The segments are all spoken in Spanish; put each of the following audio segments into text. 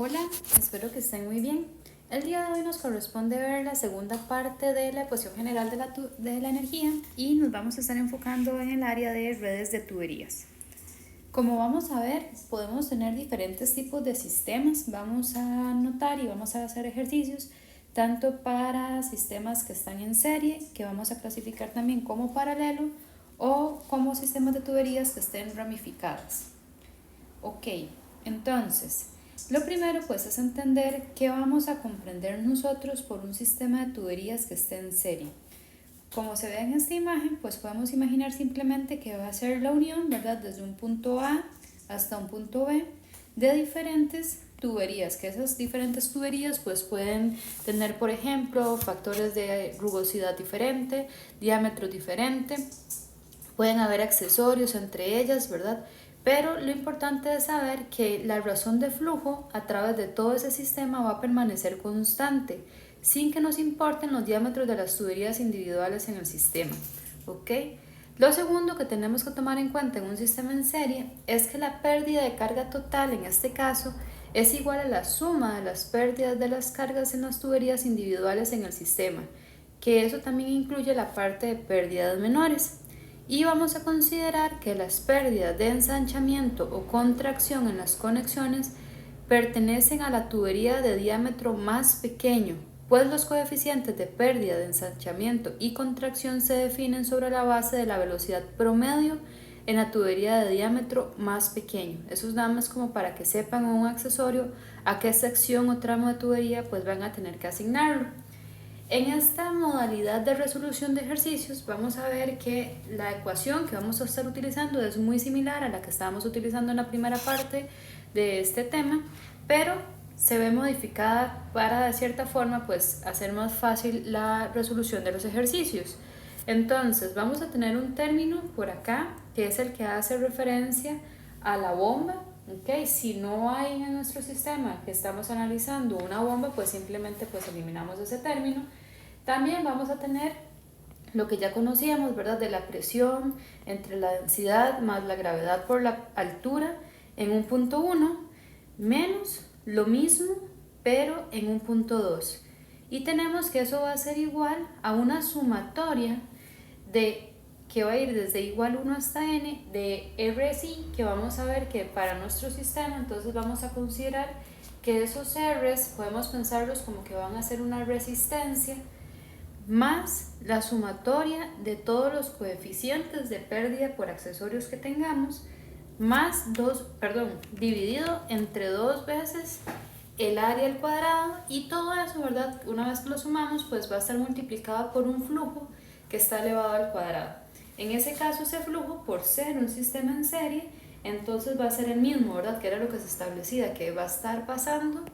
Hola, espero que estén muy bien. El día de hoy nos corresponde ver la segunda parte de la ecuación general de la energía y nos vamos a estar enfocando en el área de redes de tuberías. Como vamos a ver, podemos tener diferentes tipos de sistemas. Vamos a anotar y vamos a hacer ejercicios tanto para sistemas que están en serie, que vamos a clasificar también como paralelo, o como sistemas de tuberías que estén ramificadas. Ok, entonces, lo primero pues es entender qué vamos a comprender nosotros por un sistema de tuberías que esté en serie. Como se ve en esta imagen, pues podemos imaginar simplemente que va a ser la unión, ¿verdad? Desde un punto A hasta un punto B de diferentes tuberías, que esas diferentes tuberías pues pueden tener, por ejemplo, factores de rugosidad diferente, diámetro diferente, pueden haber accesorios entre ellas, ¿verdad? Pero lo importante es saber que la razón de flujo a través de todo ese sistema va a permanecer constante, sin que nos importen los diámetros de las tuberías individuales en el sistema, ¿ok? Lo segundo que tenemos que tomar en cuenta en un sistema en serie es que la pérdida de carga total en este caso es igual a la suma de las pérdidas de las cargas en las tuberías individuales en el sistema, que eso también incluye la parte de pérdidas menores. Y vamos a considerar que las pérdidas de ensanchamiento o contracción en las conexiones pertenecen a la tubería de diámetro más pequeño, pues los coeficientes de pérdida de ensanchamiento y contracción se definen sobre la base de la velocidad promedio en la tubería de diámetro más pequeño. Eso es nada más como para que sepan un accesorio a qué sección o tramo de tubería pues van a tener que asignarlo. En esta modalidad de resolución de ejercicios vamos a ver que la ecuación que vamos a estar utilizando es muy similar a la que estábamos utilizando en la primera parte de este tema, pero se ve modificada para de cierta forma pues hacer más fácil la resolución de los ejercicios. Entonces vamos a tener un término por acá que es el que hace referencia a la bomba. Okay, si no hay en nuestro sistema que estamos analizando una bomba, pues simplemente pues eliminamos ese término. También vamos a tener lo que ya conocíamos, ¿verdad? De la presión entre la densidad más la gravedad por la altura en un punto 1 menos lo mismo pero en un punto 2. Y tenemos que eso va a ser igual a una sumatoria de que va a ir desde igual 1 hasta n de RSI, que vamos a ver que para nuestro sistema entonces vamos a considerar que esos R's podemos pensarlos como que van a ser una resistencia más la sumatoria de todos los coeficientes de pérdida por accesorios que tengamos, más dividido entre 2 veces el área al cuadrado, y todo eso, ¿verdad? Una vez que lo sumamos, pues va a estar multiplicado por un flujo que está elevado al cuadrado. En ese caso, ese flujo, por ser un sistema en serie, entonces va a ser el mismo, ¿verdad? Que era lo que se establecía, que va a estar pasando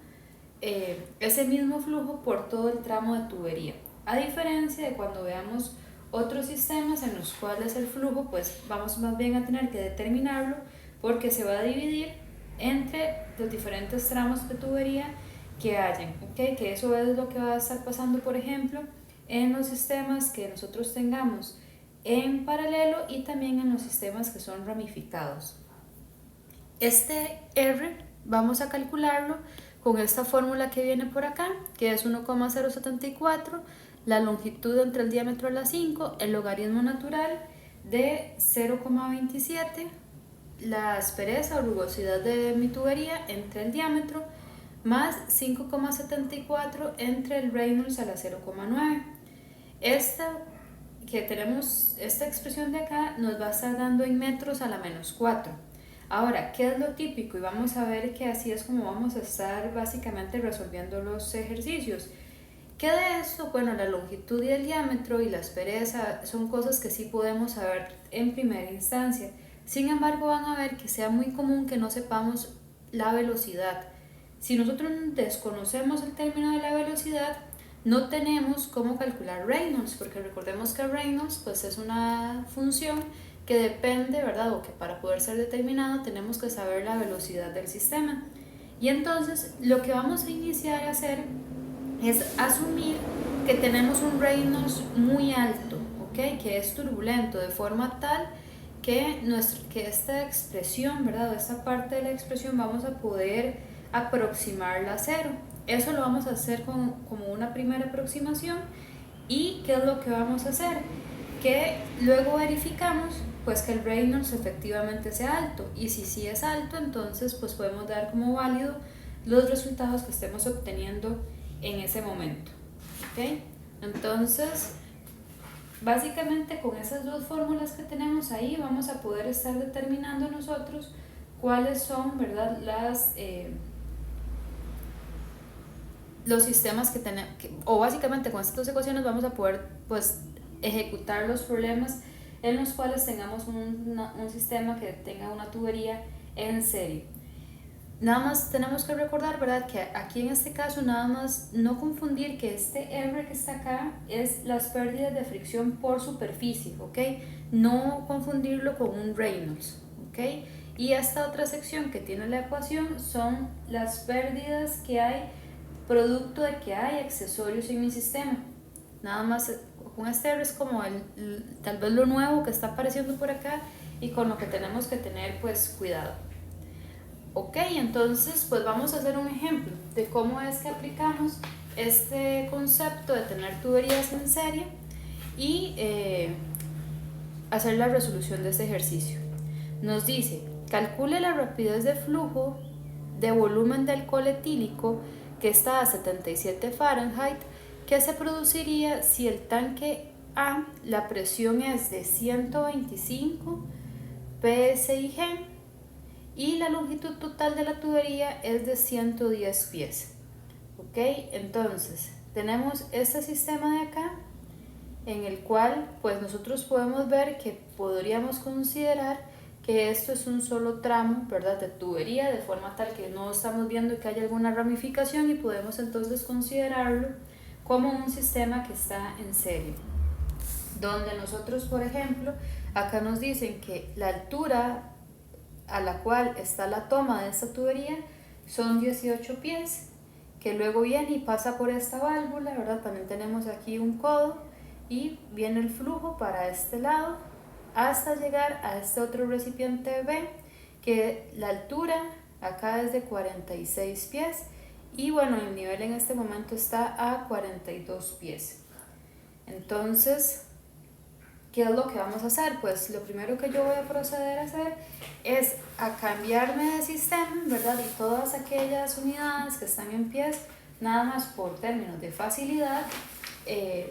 ese mismo flujo por todo el tramo de tubería. A diferencia de cuando veamos otros sistemas en los cuales el flujo, pues vamos más bien a tener que determinarlo porque se va a dividir entre los diferentes tramos de tubería que hayan, ¿okay? Que eso es lo que va a estar pasando, por ejemplo, en los sistemas que nosotros tengamos en paralelo y también en los sistemas que son ramificados. Este R vamos a calcularlo con esta fórmula que viene por acá, que es 1,074, la longitud entre el diámetro de la 5, el logaritmo natural de 0,27, la aspereza o rugosidad de mi tubería entre el diámetro, más 5,74 entre el Reynolds a la 0,9. Esta expresión de acá nos va a estar dando en metros a la menos 4. Ahora, ¿qué es lo típico? Y vamos a ver que así es como vamos a estar básicamente resolviendo los ejercicios. ¿Qué de esto? Bueno, la longitud y el diámetro y la aspereza son cosas que sí podemos saber en primera instancia. Sin embargo, van a ver que sea muy común que no sepamos la velocidad. Si nosotros desconocemos el término de la velocidad, no tenemos cómo calcular Reynolds, porque recordemos que Reynolds pues es una función que depende, ¿verdad? O que para poder ser determinado tenemos que saber la velocidad del sistema. Y entonces lo que vamos a iniciar a hacer es asumir que tenemos un Reynolds muy alto, ¿ok? Que es turbulento, de forma tal que esta expresión, ¿verdad? Esta parte de la expresión vamos a poder aproximarla a cero. Eso lo vamos a hacer como una primera aproximación. ¿Y qué es lo que vamos a hacer? Que luego verificamos pues que el Reynolds efectivamente sea alto, y si sí es alto, entonces pues podemos dar como válido los resultados que estemos obteniendo en ese momento. ¿Okay? Entonces básicamente con esas dos fórmulas que tenemos ahí vamos a poder estar determinando nosotros cuáles son, ¿verdad?, los sistemas que tenemos, o básicamente con estas dos ecuaciones vamos a poder pues ejecutar los problemas en los cuales tengamos un sistema que tenga una tubería en serie. Nada más tenemos que recordar, ¿verdad?, que aquí en este caso nada más no confundir que este R que está acá es las pérdidas de fricción por superficie, ¿ok? No confundirlo con un Reynolds, ¿ok? Y esta otra sección que tiene la ecuación son las pérdidas que hay producto de que hay accesorios en mi sistema. Nada más con este R es como tal vez lo nuevo que está apareciendo por acá y con lo que tenemos que tener pues cuidado. Ok, entonces pues vamos a hacer un ejemplo de cómo es que aplicamos este concepto de tener tuberías en serie y hacer la resolución de este ejercicio. Nos dice, calcule la rapidez de flujo de volumen de alcohol etílico que está a 77 Fahrenheit, que se produciría si el tanque A, la presión es de 125 psig y la longitud total de la tubería es de 110 pies. Ok, entonces tenemos este sistema de acá en el cual pues nosotros podemos ver que podríamos considerar que esto es un solo tramo, ¿verdad?, de tubería, de forma tal que no estamos viendo que haya alguna ramificación, y podemos entonces considerarlo como un sistema que está en serie, donde nosotros, por ejemplo, acá nos dicen que la altura a la cual está la toma de esta tubería son 18 pies, que luego viene y pasa por esta válvula, ¿verdad? También tenemos aquí un codo y viene el flujo para este lado hasta llegar a este otro recipiente B, que la altura acá es de 46 pies y bueno, el nivel en este momento está a 42 pies. Entonces, ¿qué es lo que vamos a hacer? Pues lo primero que yo voy a proceder a hacer es a cambiarme de sistema, ¿verdad? Y todas aquellas unidades que están en pies, nada más por términos de facilidad,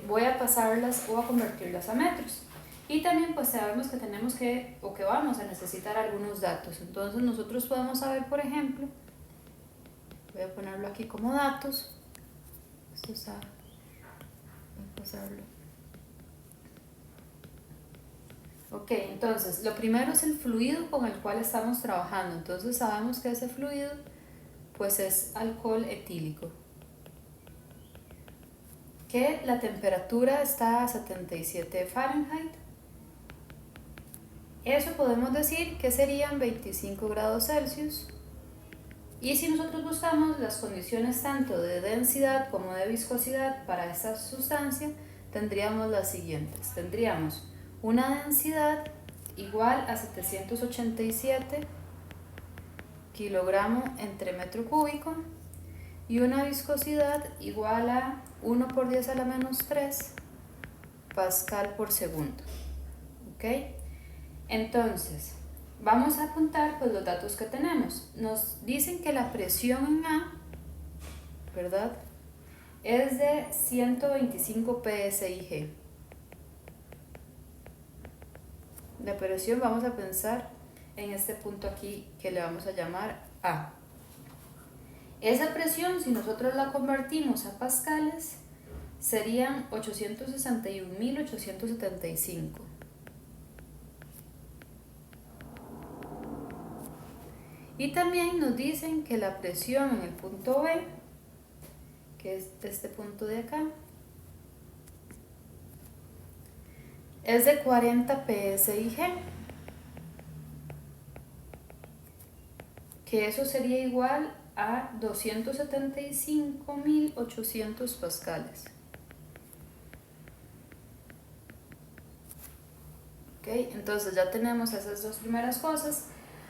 voy a pasarlas o a convertirlas a metros. Y también pues sabemos que tenemos que, o que vamos a necesitar algunos datos. Entonces nosotros podemos saber, por ejemplo, voy a ponerlo aquí como datos. Esto está, voy a pasarlo. Ok, entonces lo primero es el fluido con el cual estamos trabajando. Entonces sabemos que ese fluido pues es alcohol etílico, que la temperatura está a 77 Fahrenheit. Eso podemos decir que serían 25 grados Celsius. Y si nosotros buscamos las condiciones tanto de densidad como de viscosidad para esta sustancia, tendríamos las siguientes. Tendríamos una densidad igual a 787 kilogramos entre metro cúbico y una viscosidad igual a 1 por 10 a la menos 3 pascal por segundo. ¿Ok? Entonces, vamos a apuntar pues los datos que tenemos. Nos dicen que la presión en A, ¿verdad?, es de 125 psig. La presión vamos a pensar en este punto aquí que le vamos a llamar A. Esa presión, si nosotros la convertimos a pascales, serían 861.875. Y también nos dicen que la presión en el punto B, que es este punto de acá, es de 40 psig, que eso sería igual a 275.800 pascales. Ok, entonces ya tenemos esas dos primeras cosas.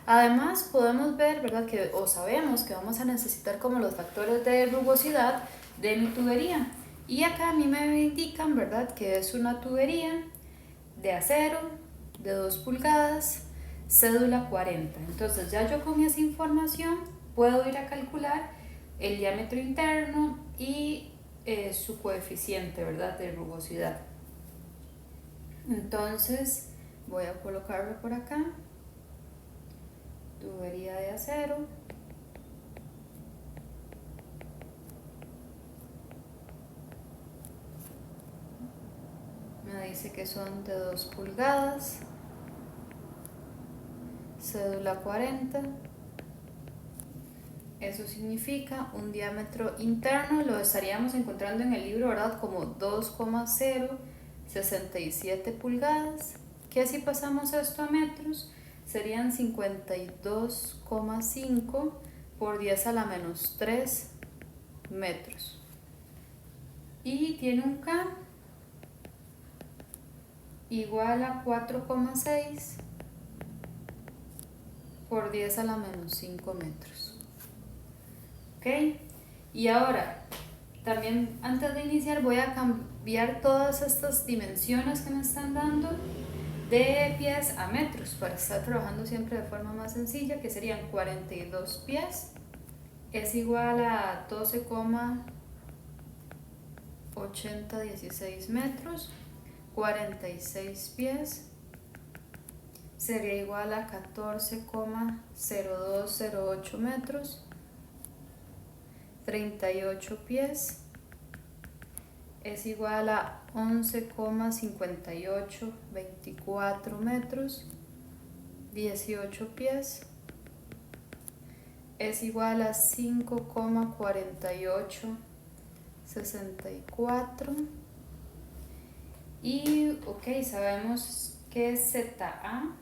Además, podemos ver, ¿verdad? O sabemos que vamos a necesitar como los factores de rugosidad de mi tubería. Y acá a mí me indican, ¿verdad? Que es una tubería de acero de 2 pulgadas, cédula 40. Entonces ya yo con esa información puedo ir a calcular el diámetro interno y su coeficiente, ¿verdad? De rugosidad. Entonces voy a colocarlo por acá. Tubería de acero. Me dice que son de 2 pulgadas. Cédula 40. Eso significa un diámetro interno, lo estaríamos encontrando en el libro, ¿verdad? Como 2,067 pulgadas. Que si pasamos esto a metros, serían 52,5 por 10 a la menos 3 metros. Y tiene un K igual a 4,6 por 10 a la menos 5 metros. ¿Ok? Y ahora, también antes de iniciar voy a cambiar todas estas dimensiones que me están dando de pies a metros para estar trabajando siempre de forma más sencilla, que serían 42 pies es igual a 12,8016 metros. 46 pies sería igual a 14,0208 metros. 38 pies es igual a 11,5824 metros. 18 pies es igual a 5,4864. Y ok, sabemos que es ZA.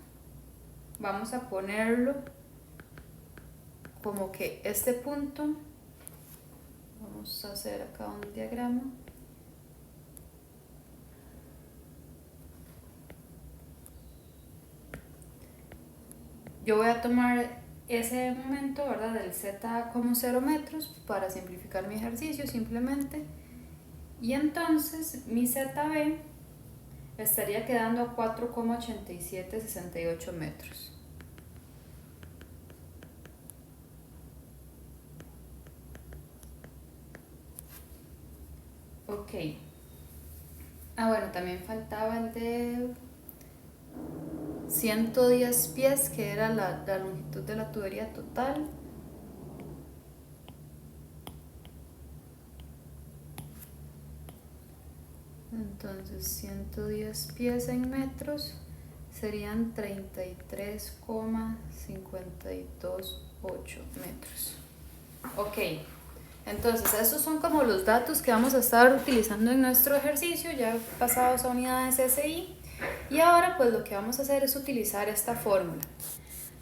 Vamos a ponerlo como que este punto. Vamos a hacer acá un diagrama. Yo voy a tomar ese momento, ¿verdad? Del Z como 0 metros para simplificar mi ejercicio simplemente. Y entonces mi ZB estaría quedando a 4,8768 metros. Ok. Bueno, también faltaba el de 110 pies, que era la longitud de la tubería total. Entonces 110 pies en metros serían 33,528 metros. Ok, entonces esos son como los datos que vamos a estar utilizando en nuestro ejercicio, ya pasados a unidades SI. Y ahora pues lo que vamos a hacer es utilizar esta fórmula.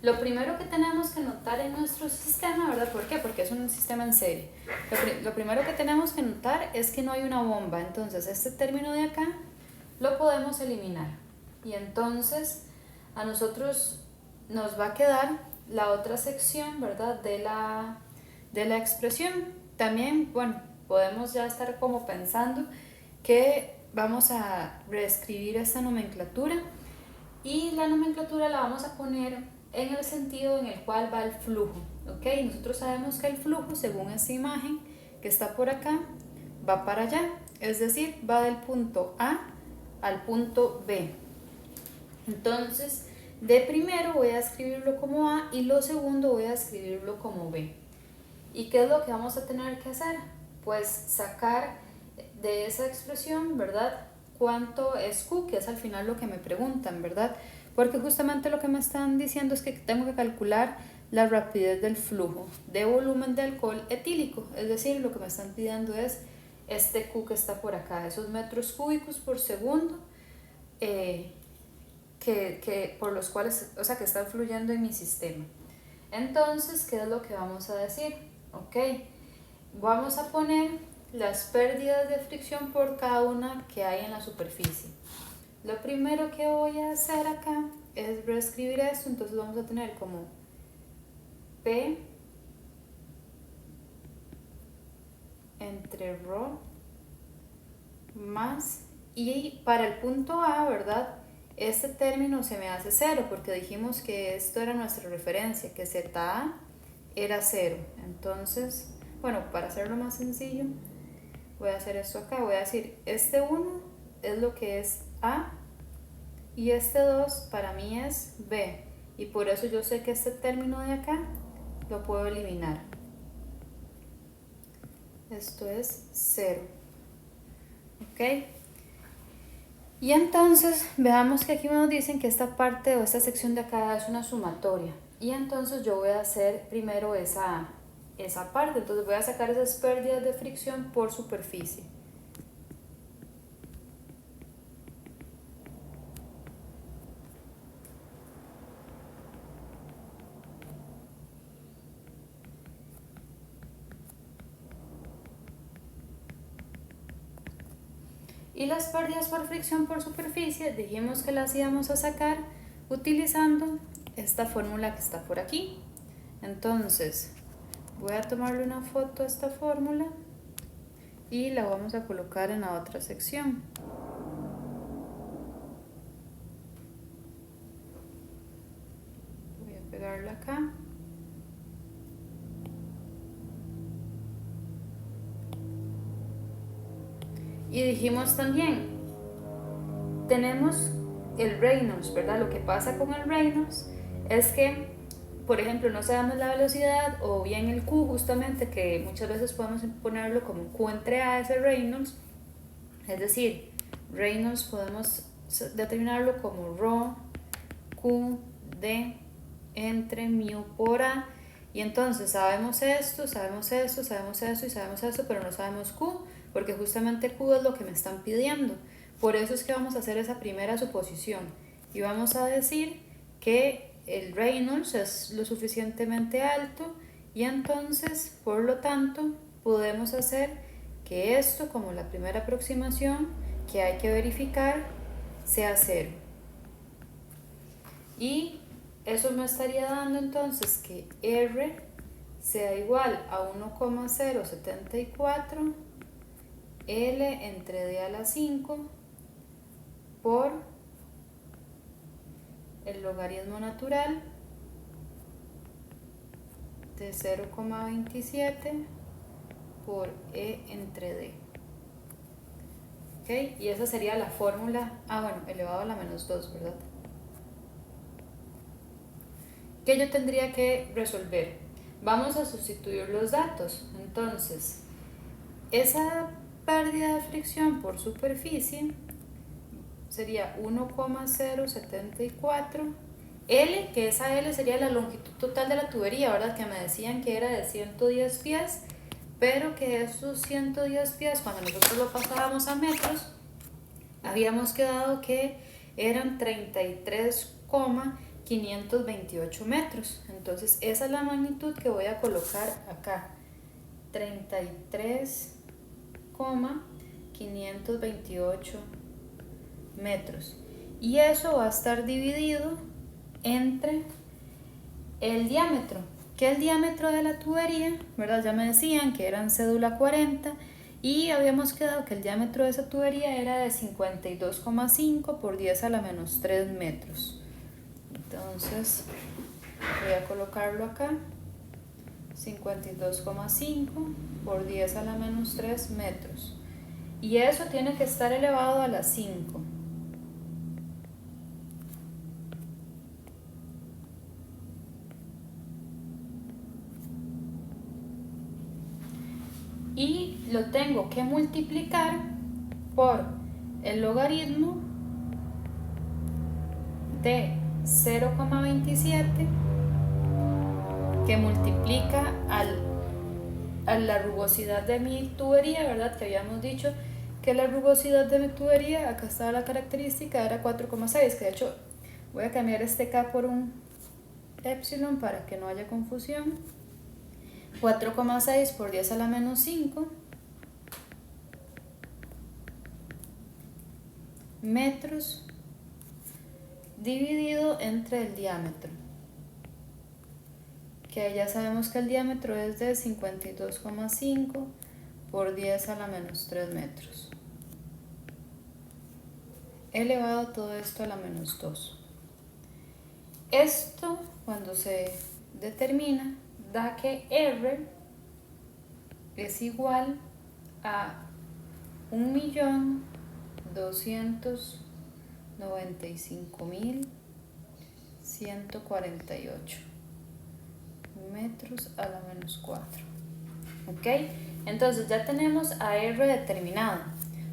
Lo primero que tenemos que notar en nuestro sistema, ¿verdad? ¿Por qué? Porque es un sistema en serie. Lo primero que tenemos que notar es que no hay una bomba. Entonces este término de acá lo podemos eliminar. Y entonces a nosotros nos va a quedar la otra sección, ¿verdad? De la expresión. También, bueno, podemos ya estar como pensando que vamos a reescribir esta nomenclatura. Y la nomenclatura la vamos a poner en el sentido en el cual va el flujo, ¿ok? Nosotros sabemos que el flujo, según esta imagen que está por acá, va para allá, es decir, va del punto A al punto B. Entonces, de primero voy a escribirlo como A y lo segundo voy a escribirlo como B. ¿Y qué es lo que vamos a tener que hacer? Pues sacar de esa expresión, ¿verdad? ¿Cuánto es Q? Que es al final lo que me preguntan, ¿verdad? Porque justamente lo que me están diciendo es que tengo que calcular la rapidez del flujo de volumen de alcohol etílico. Es decir, lo que me están pidiendo es este Q que está por acá, esos metros cúbicos por segundo por los cuales, o sea, que están fluyendo en mi sistema. Entonces, ¿qué es lo que vamos a decir? Ok, vamos a poner las pérdidas de fricción por cada una que hay en la superficie. Lo primero que voy a hacer acá es reescribir esto, entonces vamos a tener como P entre ρ más, y para el punto A, ¿verdad? Este término se me hace 0 porque dijimos que esto era nuestra referencia, que ZA era 0. Entonces, bueno, para hacerlo más sencillo, voy a hacer esto acá. Voy a decir, este 1 es lo que es A y este 2 para mí es B. Y por eso yo sé que este término de acá lo puedo eliminar. Esto es 0. ¿Ok? Y entonces veamos que aquí nos dicen que esta parte o esta sección de acá es una sumatoria. Y entonces yo voy a hacer primero esa parte. Entonces voy a sacar esas pérdidas de fricción por superficie. Y las pérdidas por fricción por superficie dijimos que las íbamos a sacar utilizando esta fórmula que está por aquí. Entonces voy a tomarle una foto a esta fórmula y la vamos a colocar en la otra sección. Voy a pegarla acá. Y dijimos también, tenemos el Reynolds, ¿verdad? Lo que pasa con el Reynolds es que, por ejemplo, no sabemos la velocidad o bien el Q, justamente, que muchas veces podemos ponerlo como Q entre A, ese Reynolds. Es decir, Reynolds podemos determinarlo como ρ Q D entre mu por A. Y entonces sabemos esto, sabemos esto, sabemos esto y sabemos esto, pero no sabemos Q, porque justamente Q es lo que me están pidiendo. Por eso es que vamos a hacer esa primera suposición y vamos a decir que el Reynolds es lo suficientemente alto y entonces, por lo tanto, podemos hacer que esto, como la primera aproximación que hay que verificar, sea 0. Y eso me estaría dando entonces que R sea igual a 1,074 L entre D a la 5 por el logaritmo natural de 0,27 por E entre D. ¿Ok? Y esa sería la fórmula, elevado a la menos 2, ¿verdad? ¿Qué yo tendría que resolver? Vamos a sustituir los datos. Entonces, esa pérdida de fricción por superficie sería 1,074 L, que esa L sería la longitud total de la tubería, ¿verdad? Que me decían que era de 110 pies, pero que esos 110 pies, cuando nosotros lo pasábamos a metros, habíamos quedado que eran 33,528 metros. Entonces esa es la magnitud que voy a colocar acá, 33,528 metros, y eso va a estar dividido entre el diámetro, que el diámetro de la tubería, ¿verdad? Ya me decían que eran cédula 40 y habíamos quedado que el diámetro de esa tubería era de 52,5 por 10 a la menos 3 metros. Entonces voy a colocarlo acá, 52,5 por 10 a la menos 3 metros, y eso tiene que estar elevado a la 5. Y lo tengo que multiplicar por el logaritmo de 0,27 que multiplica a la rugosidad de mi tubería, ¿verdad? Que habíamos dicho que la rugosidad de mi tubería, acá estaba la característica, era 4,6, que de hecho voy a cambiar este K por un epsilon para que no haya confusión. 4,6 por 10 a la menos 5 metros dividido entre el diámetro, que ya sabemos que el diámetro es de 52,5 por 10 a la menos 3 metros. Elevado todo esto a la menos 2. Esto, cuando se determina, da que R es igual a 1.295.148 metros a la menos 4. ¿Ok? Entonces ya tenemos a R determinado.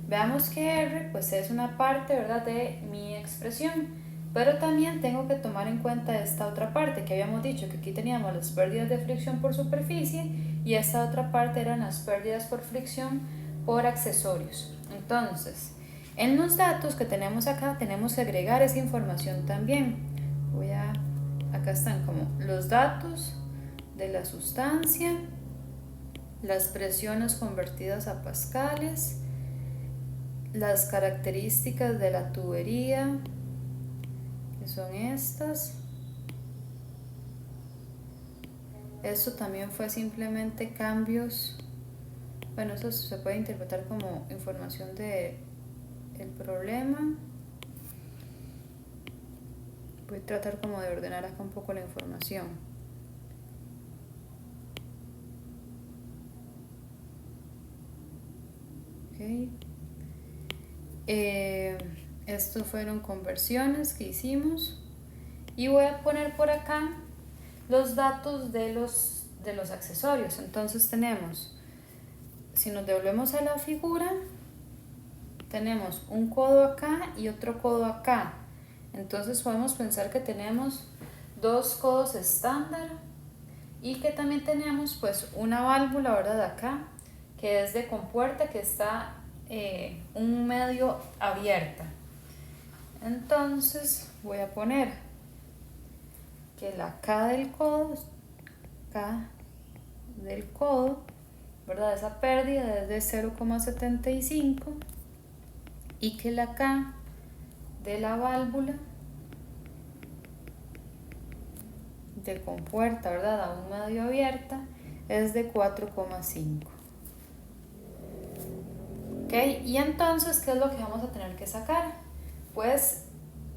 Veamos que R pues es una parte, ¿verdad?, de mi expresión, pero también tengo que tomar en cuenta esta otra parte que habíamos dicho, que aquí teníamos las pérdidas de fricción por superficie y esta otra parte eran las pérdidas por fricción por accesorios. Entonces, en los datos que tenemos acá tenemos que agregar esa información también. Acá están como los datos de la sustancia, las presiones convertidas a pascales, las características de la tubería, que son estas. Esto también fue simplemente cambios. Bueno, eso se puede interpretar como información del problema. Voy a tratar como de ordenar acá un poco la información. Okay. Estos fueron conversiones que hicimos y voy a poner por acá los datos de los accesorios. Entonces tenemos, si nos devolvemos a la figura, tenemos un codo acá y otro codo acá. Entonces podemos pensar que tenemos dos codos estándar y que también tenemos pues una válvula, ¿verdad?, acá, que es de compuerta, que está un medio abierta. Entonces voy a poner que la K del codo, ¿verdad?, esa pérdida es de 0,75 y que la K de la válvula de compuerta, ¿verdad?, a un medio abierta es de 4,5. ¿Ok? Y entonces, ¿qué es lo que vamos a tener que sacar? Pues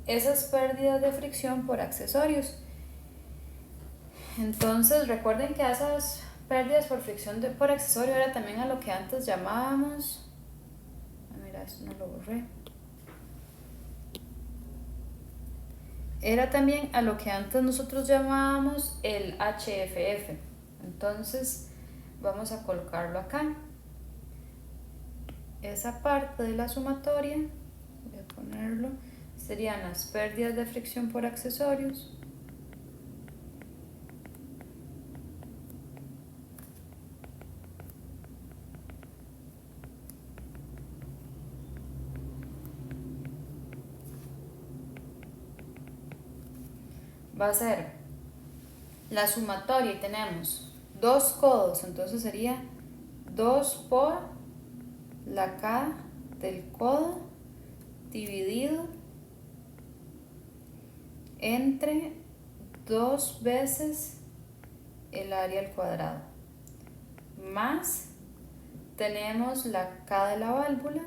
esas pérdidas de fricción por accesorios. Entonces recuerden que esas pérdidas por fricción por accesorio era también a lo que antes llamábamos, mira, esto no lo borré, era también a lo que antes nosotros llamábamos el HFF. Entonces vamos a colocarlo acá, esa parte de la sumatoria, voy a ponerlo, serían las pérdidas de fricción por accesorios va a ser la sumatoria y tenemos dos codos, entonces sería 2 por la K del codo dividido entre 2 veces el área al cuadrado, más tenemos la K de la válvula,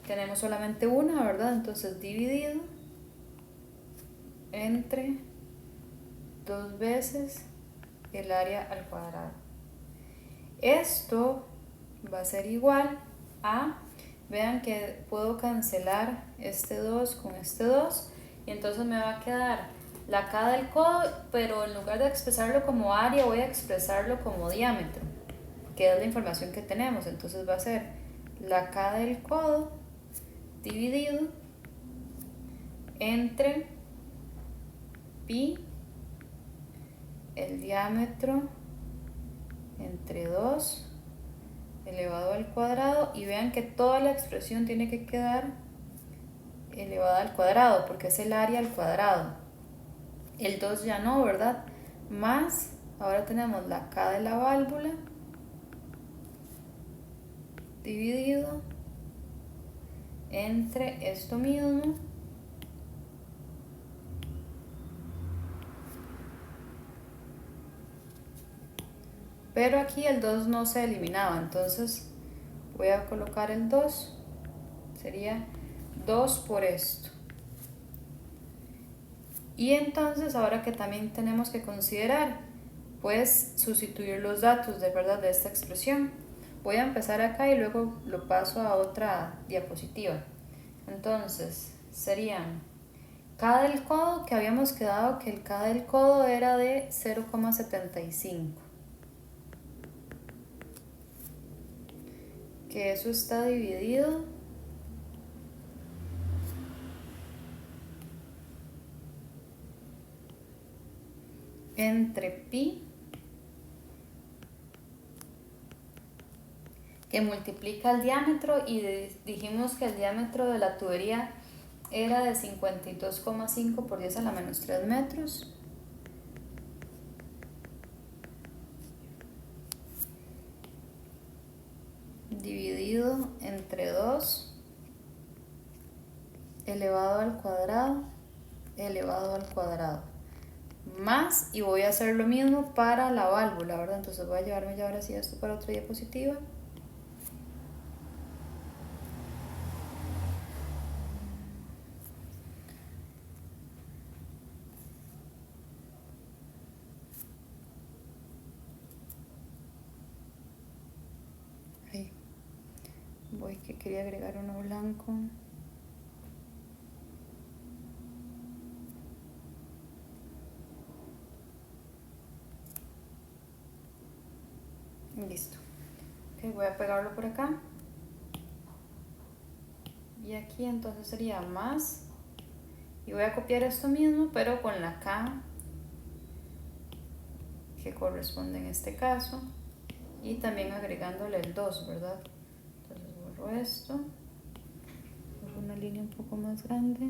tenemos solamente una, ¿verdad?, entonces dividido entre 2 veces el área al cuadrado. Esto va a ser igual a, vean que puedo cancelar este 2 con este 2 y entonces me va a quedar la K del codo, pero en lugar de expresarlo como área voy a expresarlo como diámetro, que es la información que tenemos. Entonces va a ser la K del codo dividido entre pi, el diámetro entre 2 elevado al cuadrado, y vean que toda la expresión tiene que quedar elevada al cuadrado porque es el área al cuadrado. El 2 ya no, ¿verdad? Más, ahora tenemos la K de la válvula dividido entre esto mismo pero aquí el 2 no se eliminaba, entonces voy a colocar el 2, sería 2 por esto. Y entonces ahora que también tenemos que considerar, pues sustituir los datos de verdad de esta expresión. Voy a empezar acá y luego lo paso a otra diapositiva. Entonces serían K del codo, que habíamos quedado que el K del codo era de 0,75. Que eso está dividido entre pi, que multiplica el diámetro, y dijimos que el diámetro de la tubería era de 52,5 por 10 a la menos 3 metros. Dividido entre 2 elevado al cuadrado elevado al cuadrado. Más, y voy a hacer lo mismo para la válvula, ¿verdad? Entonces voy a llevarme ya ahora sí esto para otra diapositiva. Ahí. Voy, que quería agregar uno blanco. Listo. Okay, voy a pegarlo por acá. Y aquí entonces sería más. Y voy a copiar esto mismo, pero con la K que corresponde en este caso. Y también agregándole el 2, ¿verdad? Entonces borro esto. Hago una línea un poco más grande.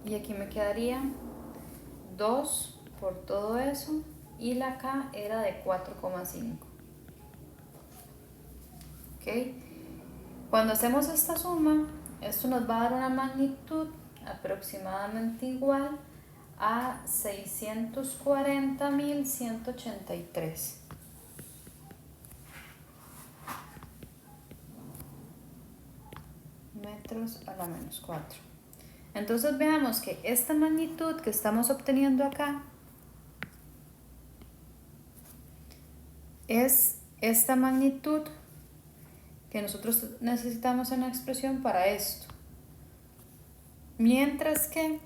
Y aquí me quedaría 2 por todo eso. Y la K era de 4,5. ¿Ok? Cuando hacemos esta suma, esto nos va a dar una magnitud aproximadamente igual a 640.183 metros a la menos 4. Entonces veamos que esta magnitud que estamos obteniendo acá es esta magnitud que nosotros necesitamos en la expresión para esto. Mientras que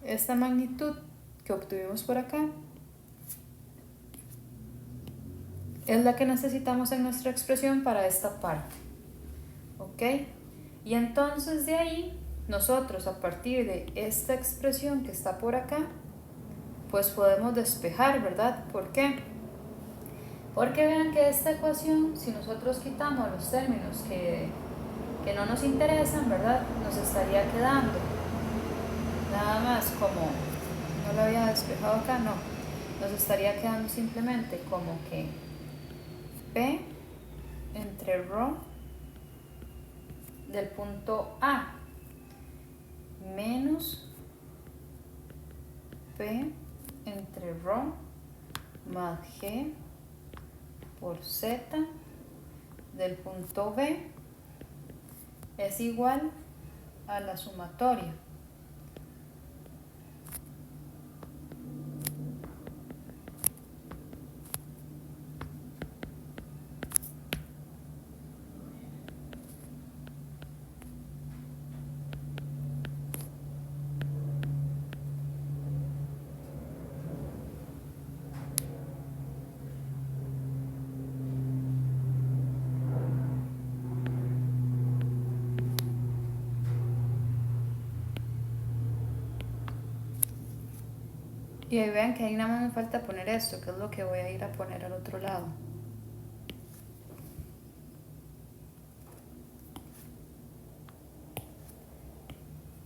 esta magnitud que obtuvimos por acá es la que necesitamos en nuestra expresión para esta parte. ¿Ok? Y entonces de ahí, nosotros a partir de esta expresión que está por acá, pues podemos despejar, ¿verdad? ¿Por qué? Porque vean que esta ecuación, si nosotros quitamos los términos que no nos interesan, ¿verdad? Nos estaría quedando nada más como, no lo había despejado acá, no, nos estaría quedando simplemente como que P entre ρ del punto A menos P entre ρ más G por Z del punto B es igual a la sumatoria y ahí vean que ahí nada más me falta poner esto, que es lo que voy a ir a poner al otro lado.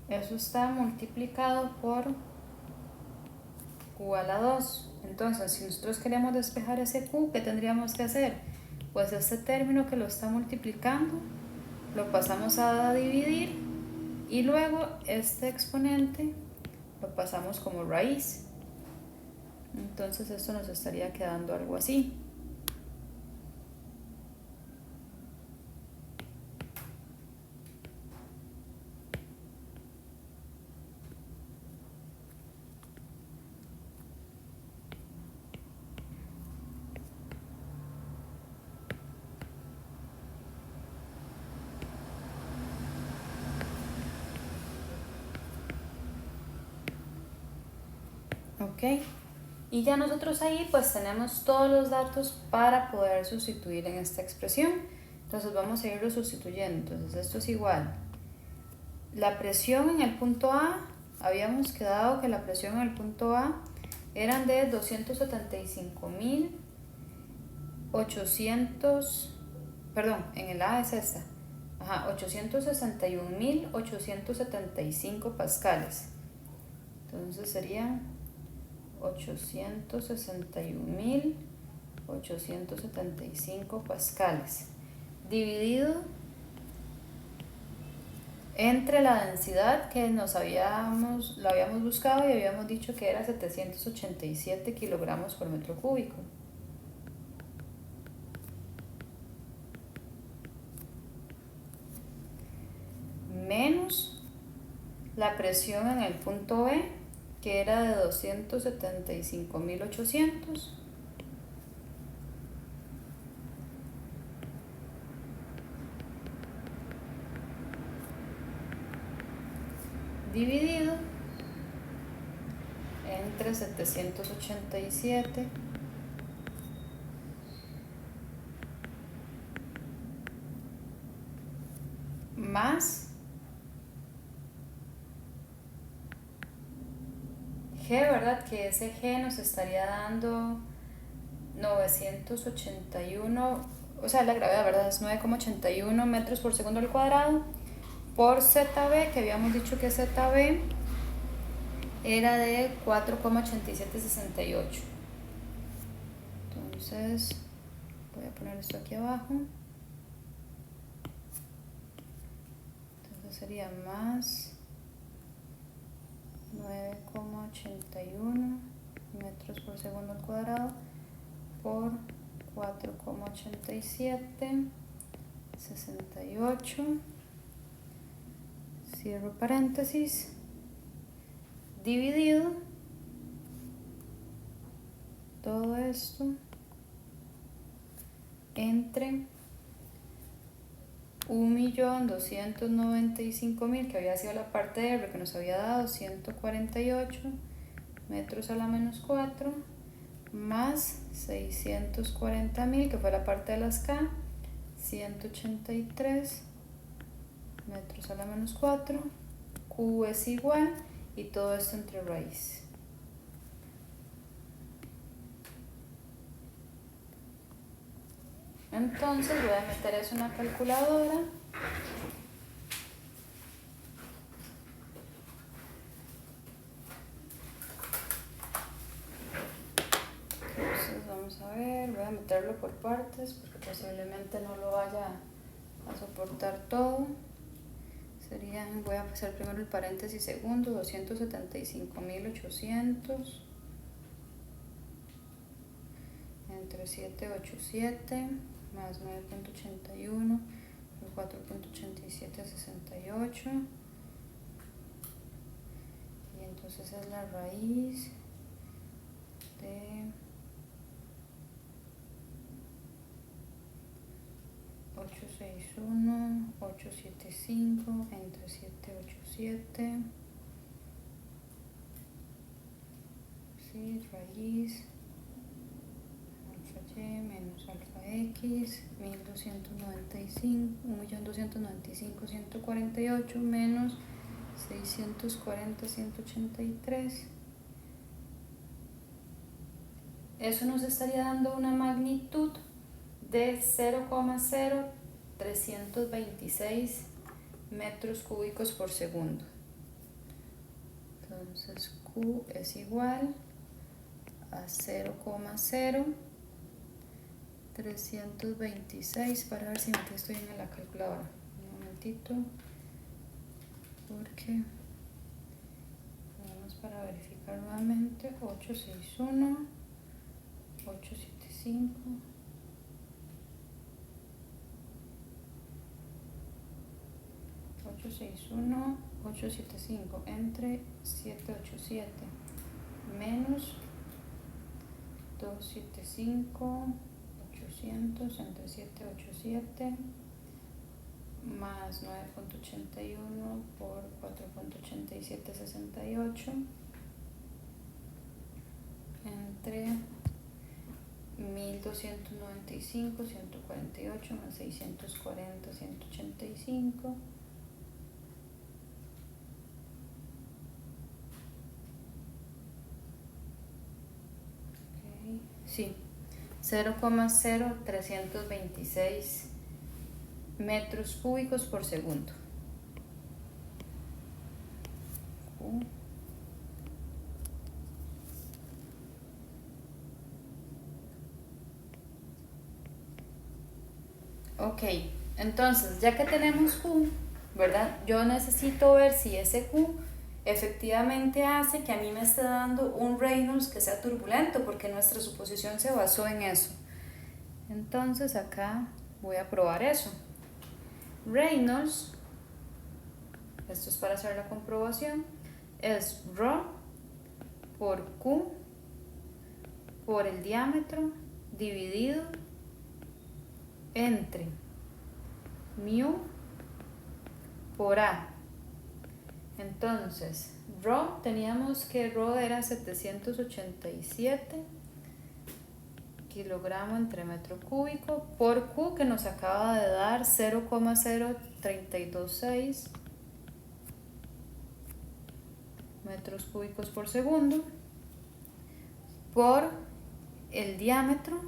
Eso está multiplicado por Q a la 2. Entonces, si nosotros queremos despejar ese Q, ¿qué tendríamos que hacer? Pues este término que lo está multiplicando, lo pasamos a dividir y luego este exponente lo pasamos como raíz. Entonces esto nos estaría quedando algo así. Ok, y ya nosotros ahí pues tenemos todos los datos para poder sustituir en esta expresión. Entonces vamos a irlo sustituyendo. Entonces esto es igual. La presión en el punto A, habíamos quedado que la presión en el punto A eran de 275.800, perdón, en el A es esta, 861.875 pascales. Entonces serían 861.875 pascales dividido entre la densidad que lo habíamos buscado y habíamos dicho que era 787 kilogramos por metro cúbico. Menos la presión en el punto B, que era de 275.800. Dividido entre 787 más G, ¿verdad? Que ese G nos estaría dando 981, o sea, la gravedad, ¿verdad? Es 9,81 metros por segundo al cuadrado por ZB, que habíamos dicho que ZB era de 4,8768. Entonces voy a poner esto aquí abajo. Entonces sería más 9,81 metros por segundo al cuadrado por 4,8768, cierro paréntesis, dividido todo esto entre 1.295.000, que había sido la parte de R que nos había dado 148 metros a la menos 4, más 640.000, que fue la parte de las K, 183 metros a la menos 4, Q es igual, y todo esto entre raíz. Entonces voy a meter eso en la calculadora. Entonces vamos a ver, voy a meterlo por partes porque posiblemente no lo vaya a soportar todo. Voy a hacer primero el paréntesis segundo, 275.800 entre 787 más 9,81 por 4,8768, y entonces es la raíz de 875 entre 787, sí, raíz alfa y menos alfa x, 1.295.148 menos 640.183. Eso nos estaría dando una magnitud de 0,0326 metros cúbicos por segundo. Entonces Q es igual a 0,0326, para ver si metí esto bien en la calculadora. Un momentito, porque vamos para verificar. acá nuevamente 861, 875, 861, 875 entre 787 menos 275, 800 entre 787 más 9.81 por 4.87, 68 entre 1295, 148 más 640, 185 okay. Sí, 0,0326 metros cúbicos por segundo. Ok, entonces ya que tenemos Q, ¿verdad? Yo necesito ver si ese Q efectivamente hace que a mí me esté dando un Reynolds que sea turbulento, porque nuestra suposición se basó en eso. Entonces acá voy a probar eso. Reynolds, esto es para hacer la comprobación, es ρ por Q por el diámetro dividido entre mu por A. Entonces, ρ, teníamos que ρ era 787 kilogramos entre metro cúbico por Q, que nos acaba de dar 0,0326 metros cúbicos por segundo, por el diámetro,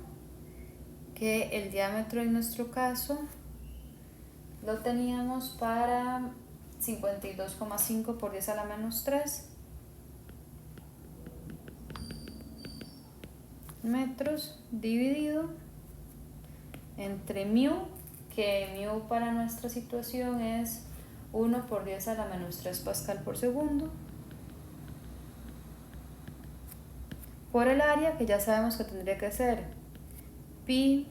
que el diámetro en nuestro caso lo teníamos para 52,5 por 10 a la menos 3 metros dividido entre mu, que mu para nuestra situación es 1 por 10 a la menos 3 pascal por segundo, por el área, que ya sabemos que tendría que ser pi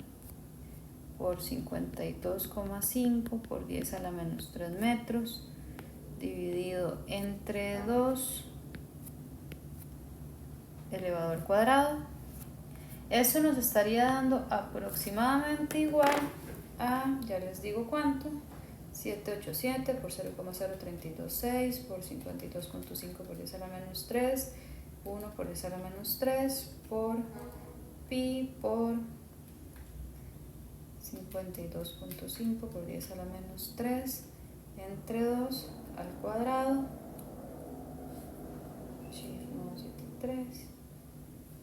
por 52,5 por 10 a la menos 3 metros dividido entre 2 elevado al cuadrado. Eso nos estaría dando aproximadamente igual a, ya les digo cuánto, 787 por 0,0326 por 52,5 por 10 a la menos 3, 1 por 10 a la menos 3 por pi por 52,5 por 10 a la menos 3 entre 2 al cuadrado,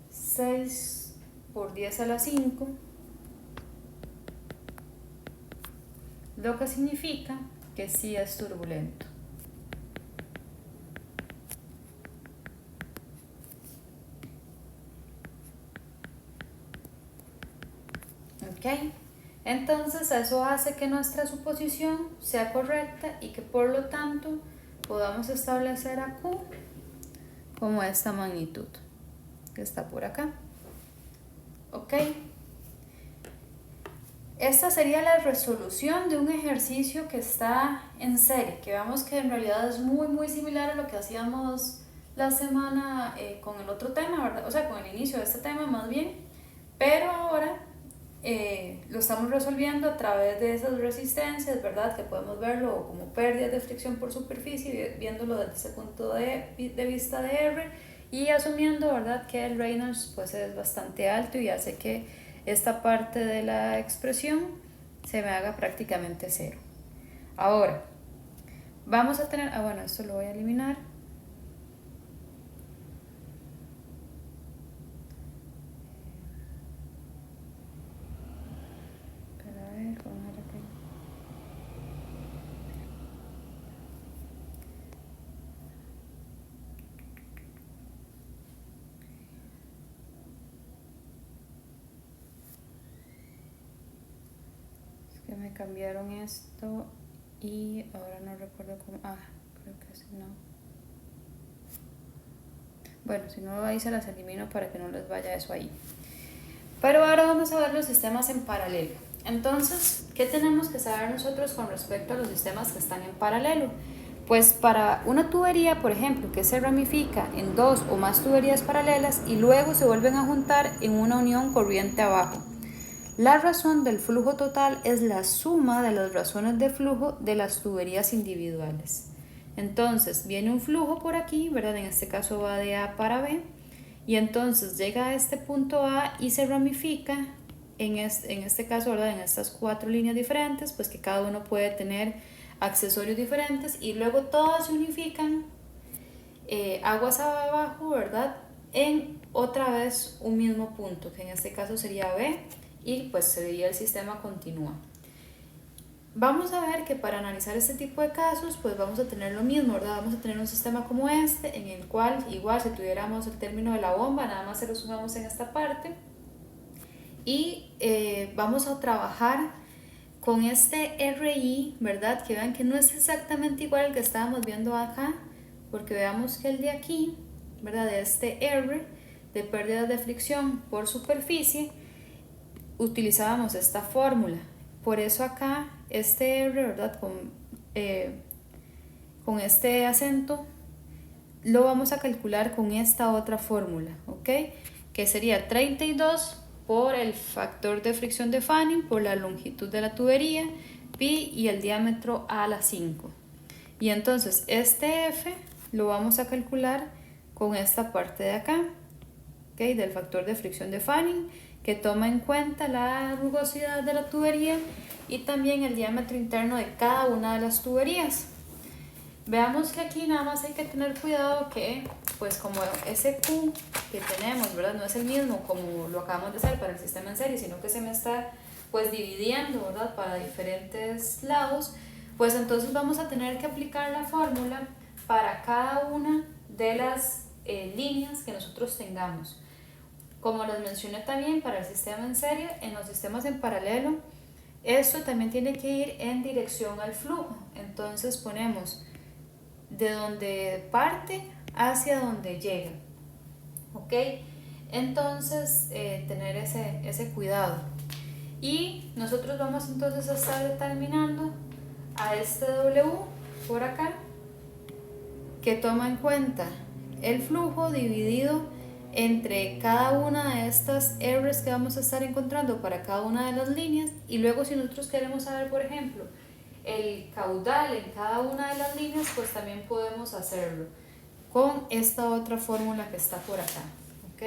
6 por 10 a la 5, lo que significa que sí es turbulento. Ok, entonces eso hace que nuestra suposición sea correcta y que por lo tanto podamos establecer a Q como esta magnitud que está por acá. Ok, esta sería la resolución de un ejercicio que está en serie, que vemos que en realidad es muy similar a lo que hacíamos la semana con el otro tema, ¿verdad? O sea, con el inicio de este tema más bien, pero ahora lo estamos resolviendo a través de esas resistencias, ¿verdad? Que podemos verlo como pérdidas de fricción por superficie, viéndolo desde ese punto de vista de R, y asumiendo, ¿verdad?, que el Reynolds pues es bastante alto y hace que esta parte de la expresión se me haga prácticamente cero. Ahora, vamos a tener, bueno, esto lo voy a eliminar. Me cambiaron esto y ahora no recuerdo cómo, creo que sí, no. Bueno, si no, ahí se las elimino para que no les vaya eso ahí. Pero ahora vamos a ver los sistemas en paralelo. Entonces, ¿qué tenemos que saber nosotros con respecto a los sistemas que están en paralelo? Pues para una tubería, por ejemplo, que se ramifica en dos o más tuberías paralelas y luego se vuelven a juntar en una unión corriente abajo. La razón del flujo total es la suma de las razones de flujo de las tuberías individuales. Entonces, viene un flujo por aquí, ¿verdad? En este caso va de A para B, y entonces llega a este punto A y se ramifica en este caso, ¿verdad? En estas 4 líneas diferentes, pues que cada uno puede tener accesorios diferentes y luego todas se unifican aguas abajo, ¿verdad? En otra vez un mismo punto, que en este caso sería B, y pues se vería el sistema continúa. Vamos a ver que para analizar este tipo de casos, pues vamos a tener lo mismo, ¿verdad? Vamos a tener un sistema como este, en el cual igual si tuviéramos el término de la bomba, nada más se lo sumamos en esta parte. Y vamos a trabajar con este RI, ¿verdad? Que vean que no es exactamente igual al que estábamos viendo acá, porque veamos que el de aquí, ¿verdad? De este R, de pérdidas de fricción por superficie, utilizábamos esta fórmula. Por eso acá este R, ¿verdad? Con este acento lo vamos a calcular con esta otra fórmula, ¿ok? Que sería 32 por el factor de fricción de Fanning por la longitud de la tubería, pi y el diámetro a la 5. Y entonces este F lo vamos a calcular con esta parte de acá, ¿ok? Del factor de fricción de Fanning, que toma en cuenta la rugosidad de la tubería y también el diámetro interno de cada una de las tuberías. Veamos que aquí nada más hay que tener cuidado que, pues como ese Q que tenemos, ¿verdad? No es el mismo como lo acabamos de hacer para el sistema en serie, sino que se me está pues dividiendo, ¿verdad? Para diferentes lados, pues entonces vamos a tener que aplicar la fórmula para cada una de las líneas que nosotros tengamos. Como les mencioné también para el sistema en serie, en los sistemas en paralelo, esto también tiene que ir en dirección al flujo. Entonces ponemos de donde parte hacia donde llega, ¿ok? Entonces tener ese cuidado. Y nosotros vamos entonces a estar determinando a este W por acá, que toma en cuenta el flujo dividido entre cada una de estas R's que vamos a estar encontrando para cada una de las líneas. Y luego si nosotros queremos saber, por ejemplo, el caudal en cada una de las líneas, pues también podemos hacerlo con esta otra fórmula que está por acá, ¿ok?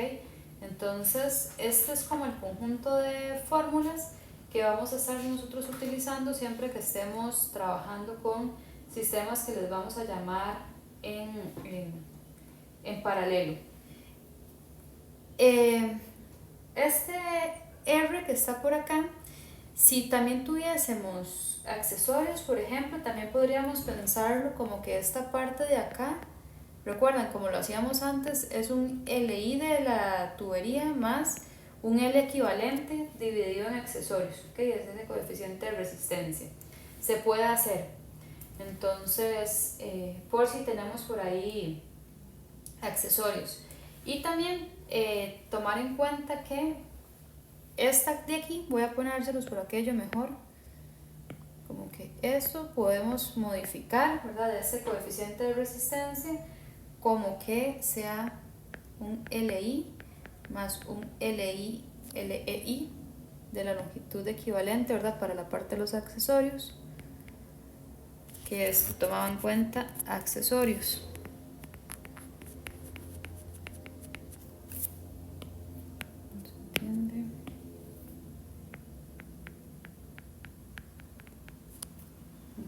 Entonces este es como el conjunto de fórmulas que vamos a estar nosotros utilizando siempre que estemos trabajando con sistemas que les vamos a llamar en paralelo. Este R que está por acá, si también tuviésemos accesorios, por ejemplo, también podríamos pensarlo como que esta parte de acá, recuerdan, como lo hacíamos antes, es un LI de la tubería más un L equivalente dividido en accesorios, ¿okay? Es ese coeficiente de resistencia. Se puede hacer. Entonces, por si tenemos por ahí accesorios. Y también tomar en cuenta que esta de aquí, voy a ponérselos por aquello mejor, como que esto podemos modificar, ¿verdad? Ese coeficiente de resistencia como que sea un LI más un LEI de la longitud equivalente, ¿verdad? Para la parte de los accesorios, que es tomado en cuenta accesorios.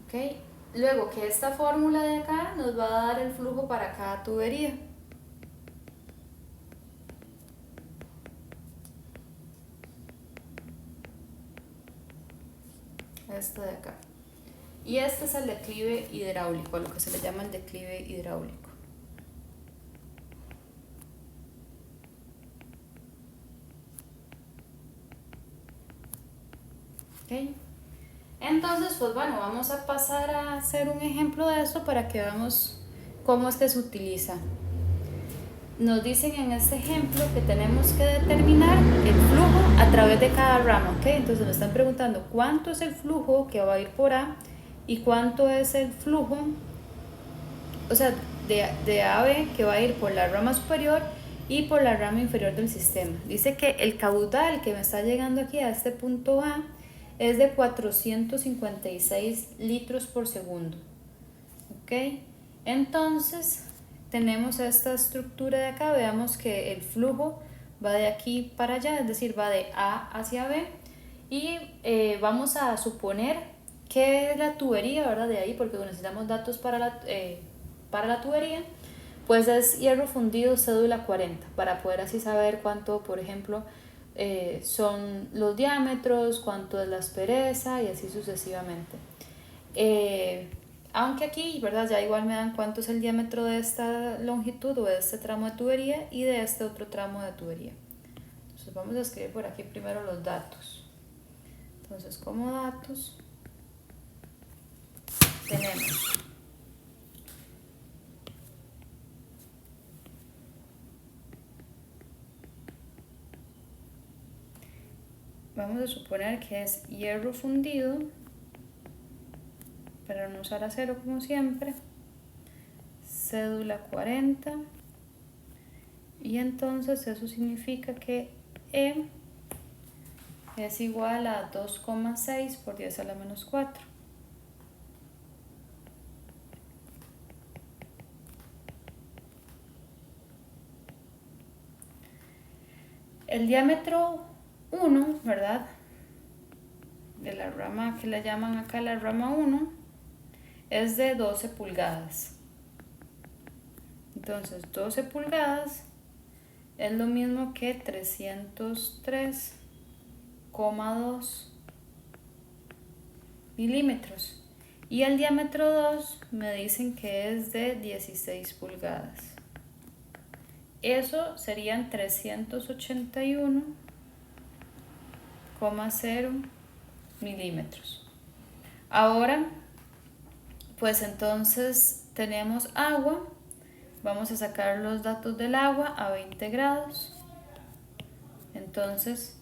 Okay. Luego que esta fórmula de acá nos va a dar el flujo para cada tubería. Esta de acá. Y este es el declive hidráulico, lo que se le llama el declive hidráulico. Okay. Entonces, pues bueno, vamos a pasar a hacer un ejemplo de esto para que veamos cómo es que se utiliza. nos dicen en este ejemplo que tenemos que determinar el flujo a través de cada rama, ¿ok? Entonces nos están preguntando cuánto es el flujo que va a ir por A y cuánto es el flujo, o sea, de A a B que va a ir por la rama superior y por la rama inferior del sistema. Dice que el caudal que me está llegando aquí a este punto A es de 456 litros por segundo, ¿ok? Entonces tenemos esta estructura de acá, veamos que el flujo va de aquí para allá, es decir, va de A hacia B y vamos a suponer que la tubería, ¿verdad? De ahí, porque necesitamos datos para la tubería, pues es hierro fundido cédula 40, para poder así saber cuánto, por ejemplo, son los diámetros, cuánto es la aspereza y así sucesivamente. Aunque aquí, ¿verdad? Ya igual me dan cuánto es el diámetro de esta longitud o de este tramo de tubería y de este otro tramo de tubería. Entonces vamos a escribir por aquí primero los datos. Entonces como datos tenemos vamos a suponer que es hierro fundido, para no usar acero como siempre, cédula 40, y entonces eso significa que E es igual a 2,6 por 10 a la menos 4. El diámetro 1, ¿verdad? De la rama que le llaman acá la rama 1, es de 12 pulgadas. Entonces 12 pulgadas es lo mismo que 303,2 milímetros. Y el diámetro 2 me dicen que es de 16 pulgadas. Eso serían 381,0 milímetros. Ahora, pues entonces tenemos agua. Vamos a sacar los datos del agua a 20 grados. Entonces,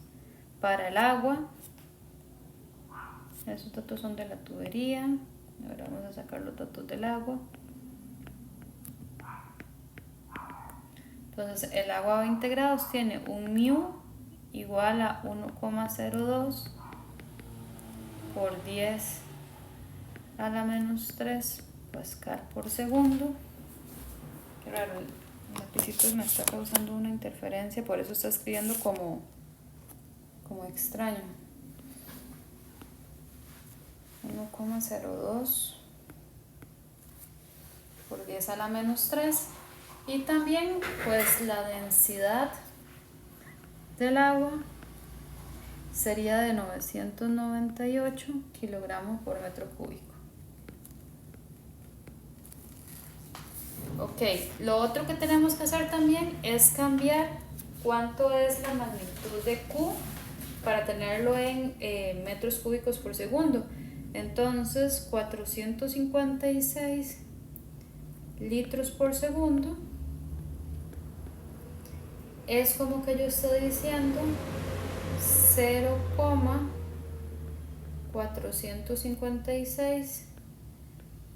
para el agua, esos datos son de la tubería. Ahora vamos a sacar los datos del agua. Entonces, el agua a 20 grados tiene un mu igual a 1,02 por 10 a la menos 3 pascal por segundo. Qué raro, el lapicito me está causando una interferencia, por eso está escribiendo como extraño. 1,02 por 10 a la menos 3. Y también pues la densidad del agua sería de 998 kilogramos por metro cúbico. Ok, lo otro que tenemos que hacer también es cambiar cuánto es la magnitud de Q para tenerlo en metros cúbicos por segundo. Entonces 456 litros por segundo es como que yo estoy diciendo 0,456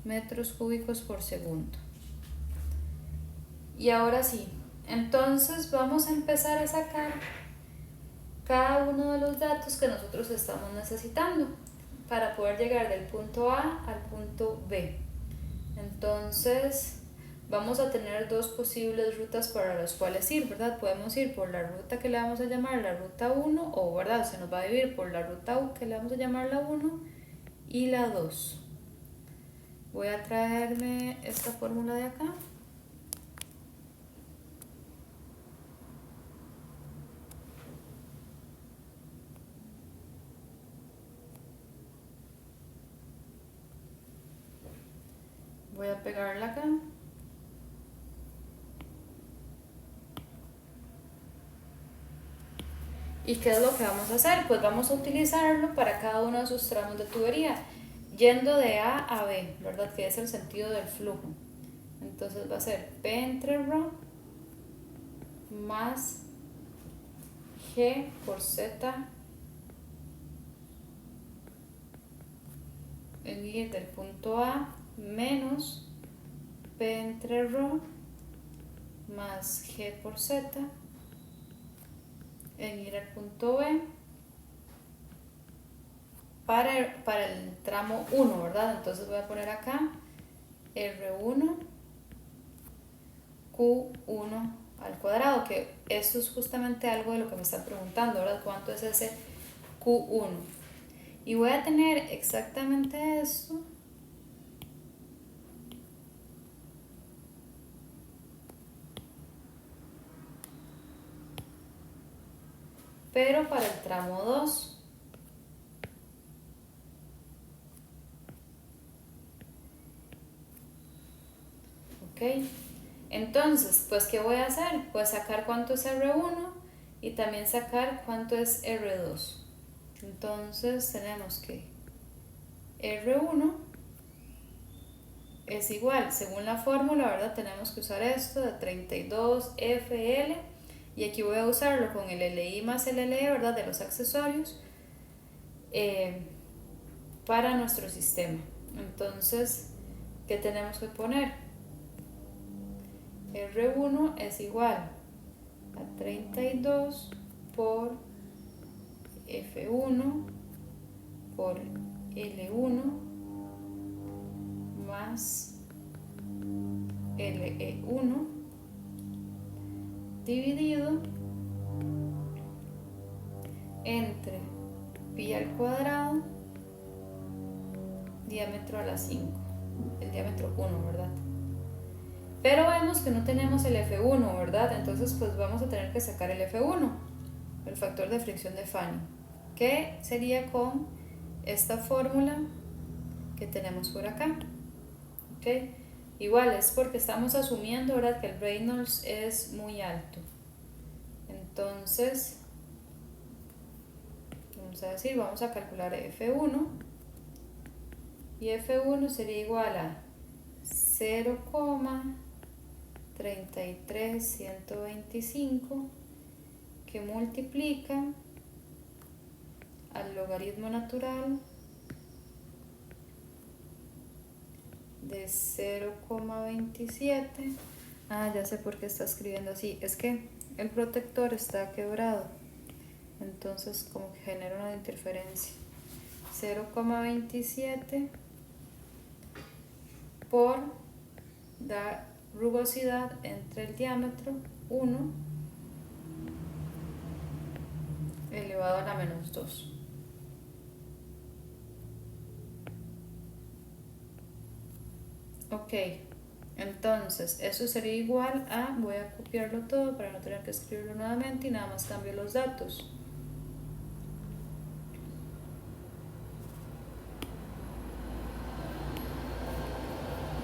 metros cúbicos por segundo. Y ahora sí, entonces vamos a empezar a sacar cada uno de los datos que nosotros estamos necesitando para poder llegar del punto A al punto B. Entonces vamos a tener dos posibles rutas para las cuales ir, ¿verdad? Podemos ir por la ruta que le vamos a llamar la ruta 1, o ¿verdad? Se nos va a dividir por la ruta U que le vamos a llamar la 1 y la 2. Voy a traerme esta fórmula de acá. Voy a pegarla acá. ¿Y qué es lo que vamos a hacer? Pues vamos a utilizarlo para cada uno de sus tramos de tubería, yendo de A a B, ¿verdad? Que es el sentido del flujo. Entonces va a ser P entre ρ más G por Z en ir del punto A menos P entre ρ más G por Z en ir al punto B para el tramo 1, ¿verdad? Entonces voy a poner acá R1 Q1 al cuadrado, que esto es justamente algo de lo que me están preguntando, ¿verdad? ¿Cuánto es ese Q1? Y voy a tener exactamente esto pero para el tramo 2. ¿Ok? Entonces, pues, ¿qué voy a hacer? Pues sacar cuánto es R1 y también sacar cuánto es R2. Entonces, tenemos que R1 es igual, según la fórmula, ¿verdad? Tenemos que usar esto de 32 FL y aquí voy a usarlo con el LI más el LE, ¿verdad? De los accesorios para nuestro sistema. Entonces, ¿qué tenemos que poner? R1 es igual a 32 por F1 por L1 más LE1 dividido entre pi al cuadrado diámetro a la 5, el diámetro 1, ¿verdad? Pero vemos que no tenemos el F1, ¿verdad? Entonces pues vamos a tener que sacar el F1, el factor de fricción de Fanning, que sería con esta fórmula que tenemos por acá. ¿Ok? Igual es porque estamos asumiendo, ¿verdad?, que el Reynolds es muy alto. Entonces, vamos a calcular F1 y F1 sería igual a 0,33125 que multiplica al logaritmo natural de 0,27. Ya sé por qué está escribiendo así, es que el protector está quebrado, entonces como que genera una interferencia. 0,27 por la rugosidad entre el diámetro 1 elevado a la menos 2. Ok, entonces eso sería igual a, voy a copiarlo todo para no tener que escribirlo nuevamente y nada más cambio los datos.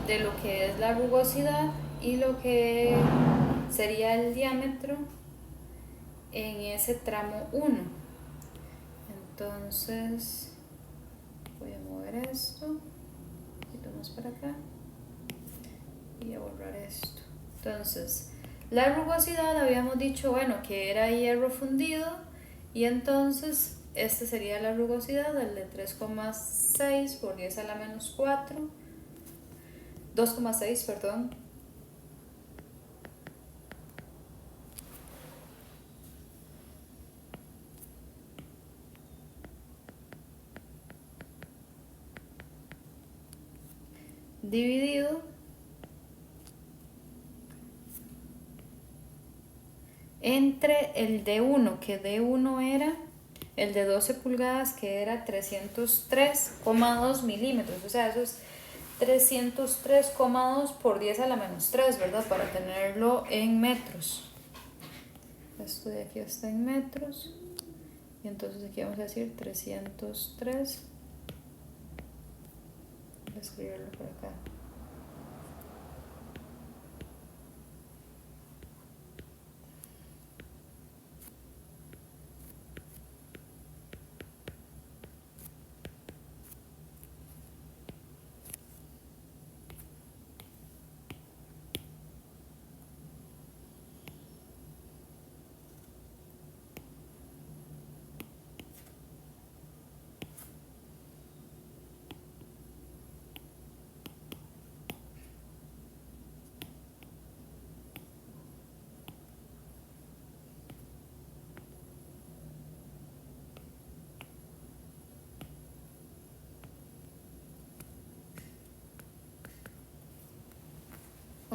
De lo que es la rugosidad y lo que sería el diámetro en ese tramo 1. Entonces voy a mover esto un poquito más para acá y a borrar esto. Entonces la rugosidad habíamos dicho, bueno, que era hierro fundido, y entonces este sería la rugosidad, el de 3,6 por 10 a la menos 4, 2,6, perdón, dividido entre el D1, que D1 era el de 12 pulgadas, que era 303,2 milímetros, o sea, eso es 303,2 por 10 a la menos 3, ¿verdad? Para tenerlo en metros. Esto de aquí está en metros, y entonces aquí vamos a decir 303, voy a escribirlo por acá.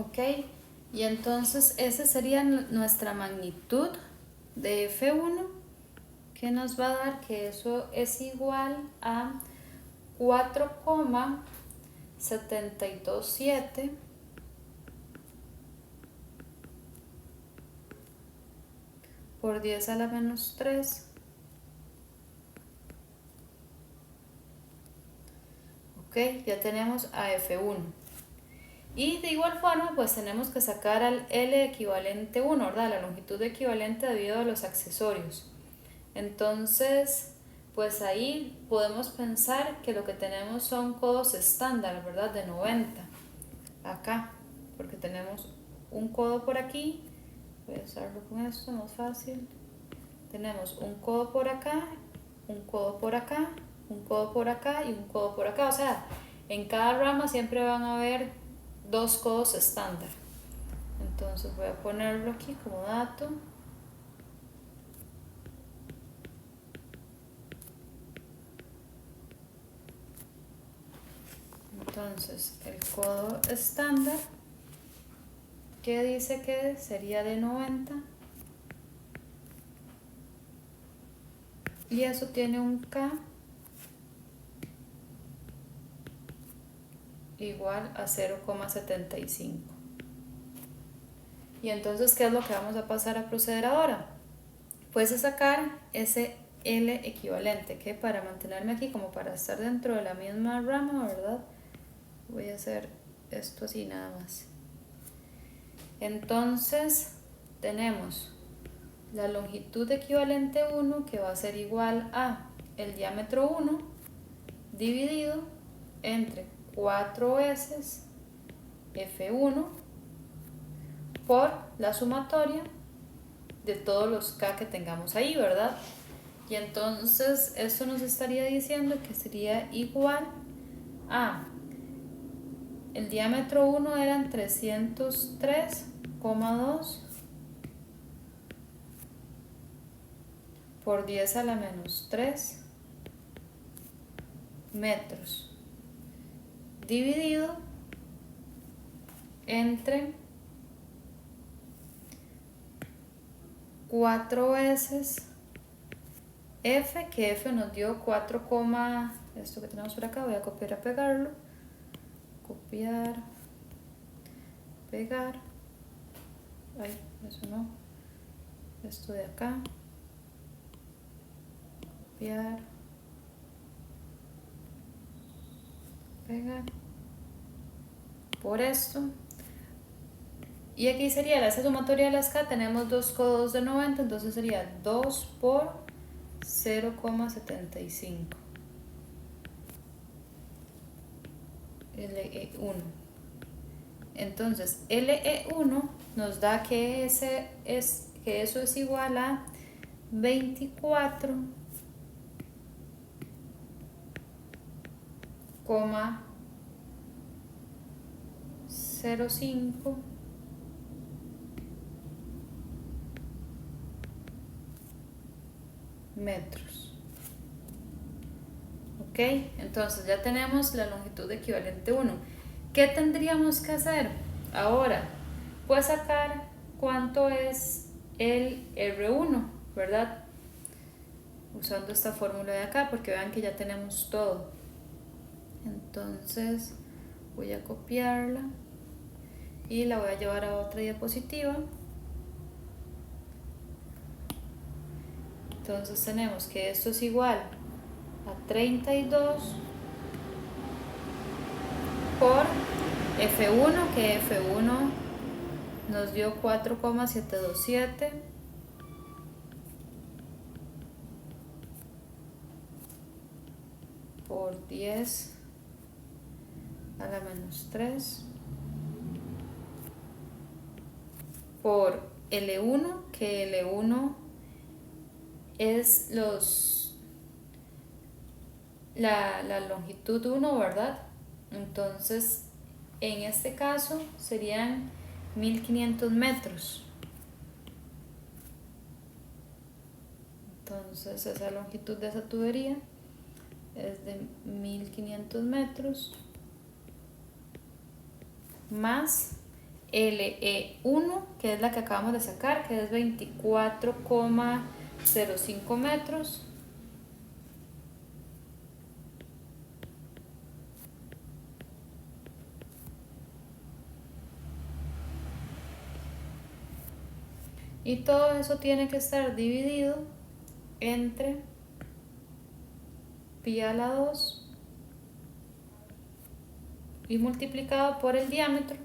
Ok, y entonces esa sería nuestra magnitud de F1, que nos va a dar que eso es igual a 4,727 por 10 a la menos 3. Ok, ya tenemos a F1. Y de igual forma, pues tenemos que sacar al L equivalente 1, ¿verdad? La longitud equivalente debido a los accesorios. Entonces, pues ahí podemos pensar que lo que tenemos son codos estándar, ¿verdad? De 90. Acá, porque tenemos un codo por aquí. Voy a usarlo con esto, más fácil. Tenemos un codo por acá, un codo por acá, un codo por acá y un codo por acá. O sea, en cada rama siempre van a haber dos codos estándar. Entonces voy a ponerlo aquí como dato. Entonces el codo estándar, que dice que sería de 90, y eso tiene un K igual a 0,75. Y entonces, ¿qué es lo que vamos a pasar a proceder ahora? Pues a sacar ese L equivalente, que para mantenerme aquí como para estar dentro de la misma rama, ¿verdad? Voy a hacer esto así nada más. Entonces tenemos la longitud equivalente 1, que va a ser igual a el diámetro 1 dividido entre 4 veces F1 por la sumatoria de todos los K que tengamos ahí, ¿verdad? Y entonces eso nos estaría diciendo que sería igual a el diámetro 1 eran 303,2 por 10 a la menos 3 metros, dividido entre 4 veces F, que F nos dio 4, esto que tenemos por acá, voy a copiar a pegarlo, copiar, pegar, ay, eso no, esto de acá, copiar, pegar, por esto. Y aquí sería la sumatoria de las K, tenemos dos codos de 90, entonces sería 2 por 0,75 LE1. Entonces LE1 nos da que eso es igual a 24,05 metros. Ok, entonces ya tenemos la longitud equivalente 1. ¿Qué tendríamos que hacer ahora? Pues sacar cuánto es el R1, ¿verdad? Usando esta fórmula de acá, porque vean que ya tenemos todo. Entonces voy a copiarla y la voy a llevar a otra diapositiva. Entonces tenemos que esto es igual a 32 por F1, que F1 nos dio 4,727 por 10 a la menos 3 por L1, que L1 es la longitud 1, ¿verdad? Entonces, en este caso serían 1500 metros. Entonces, esa longitud de esa tubería es de 1500 metros más LE1, que es la que acabamos de sacar, que es 24,05 metros. Y todo eso tiene que estar dividido entre pi a la 2 y multiplicado por el diámetro,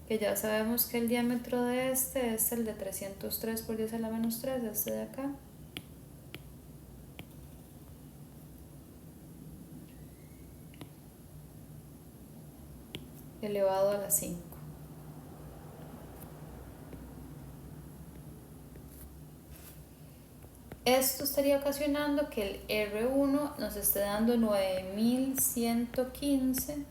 que ya sabemos que el diámetro de este es el de 303 por 10 a la menos 3, este de acá. Elevado a la 5. Esto estaría ocasionando que el R1 nos esté dando 9115,68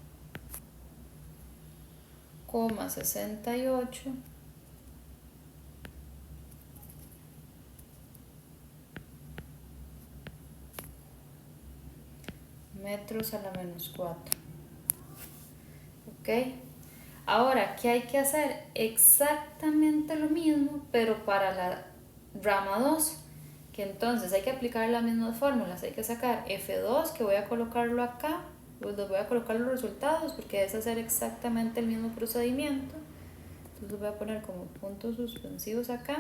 metros a la menos 4. ¿Ok? Ahora, ¿qué hay que hacer? Exactamente lo mismo, pero para la rama 2. Que entonces hay que aplicar las mismas fórmulas, hay que sacar F2, que voy a colocarlo acá, pues les voy a colocar los resultados porque es hacer exactamente el mismo procedimiento. Entonces voy a poner como puntos suspensivos acá.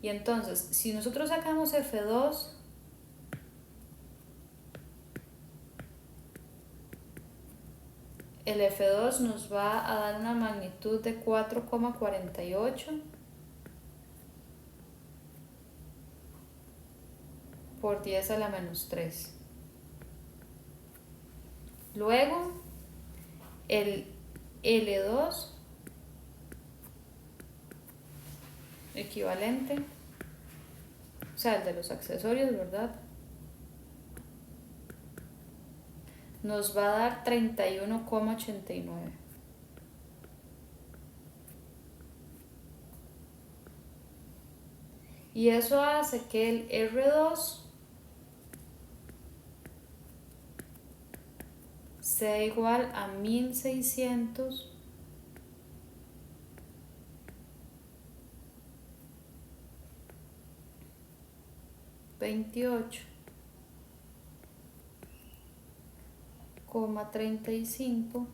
Y entonces, si nosotros sacamos F2, el F2 nos va a dar una magnitud de 4,48 por 10 a la menos 3. Luego, el L2 equivalente, o sea, el de los accesorios, ¿verdad? Nos va a dar 31,89. Y eso hace que el R2 sea igual a 1628,35